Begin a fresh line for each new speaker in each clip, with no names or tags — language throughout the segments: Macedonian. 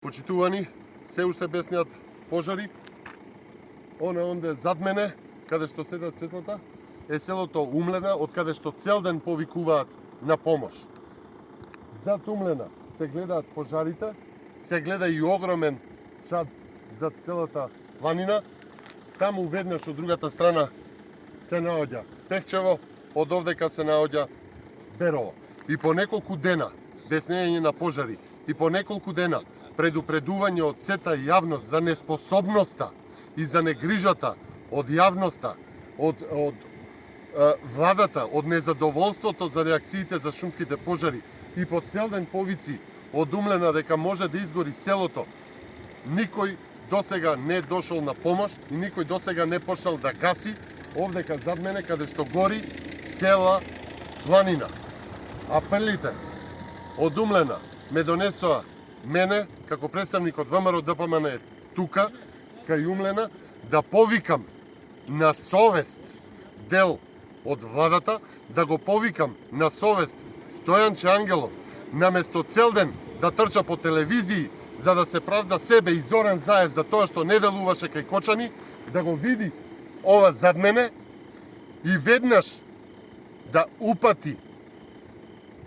Почитувани, се уште бесниот пожари. Онде зад мене, каде што седат светлата, е селото Умлена, од каде што цел ден повикуваат на помош. Зад Умлена се гледаат пожарите, се гледа и огромен шад за целата планина. Таму веднаш од другата страна се наоѓа Пехчево, од овдека се наоѓа Берово. И по неколку дена, без нејање на пожари, и по неколку дена предупредување од сета јавност за неспособноста и за негрижата од јавноста, од владата, од незадоволството за реакциите за шумските пожари и по цел ден повици од Умлена дека може да изгори селото, никој досега не дошол на помош и никој досега не почнал да гаси овдека зад мене каде што гори цела планина. Апелите од Умлена ме донесоа мене, како представник од ВМРО ДПМН тука, кај Умлена, да повикам на совест дел од владата, да го повикам на совест Стојанче Ангелов, наместо цел ден да трча по телевизии за да се правда себе и Зоран Заев за тоа што не делуваше кај Кочани, да го види ова зад мене и веднаш да упати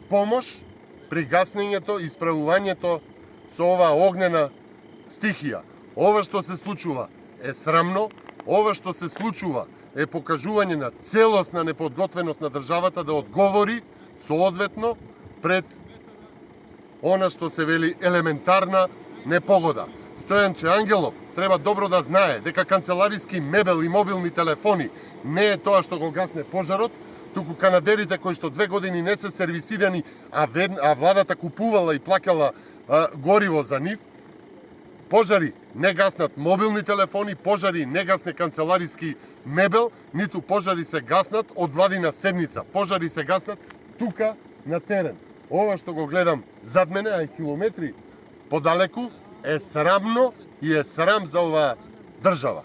помош при гаснењето и справувањето со оваа огнена стихија. Ова што се случува е срамно, ова што се случува е покажување на целосна неподготвеност на државата да одговори соодветно пред она што се вели елементарна непогода. Стојанче Ангелов треба добро да знае дека канцелариски мебел и мобилни телефони не е тоа што го гасне пожарот, туку канадерите кои што 2 години не се сервисирани, а владата купувала и плакала гориво за нив. Пожари не гаснат мобилни телефони, пожари не гасне канцелариски мебел, ниту пожари се гаснат од владина седница. Пожари се гаснат тука на терен. Ова што го гледам зад мене, а и километри подалеку, е срамно и е срам за оваа држава.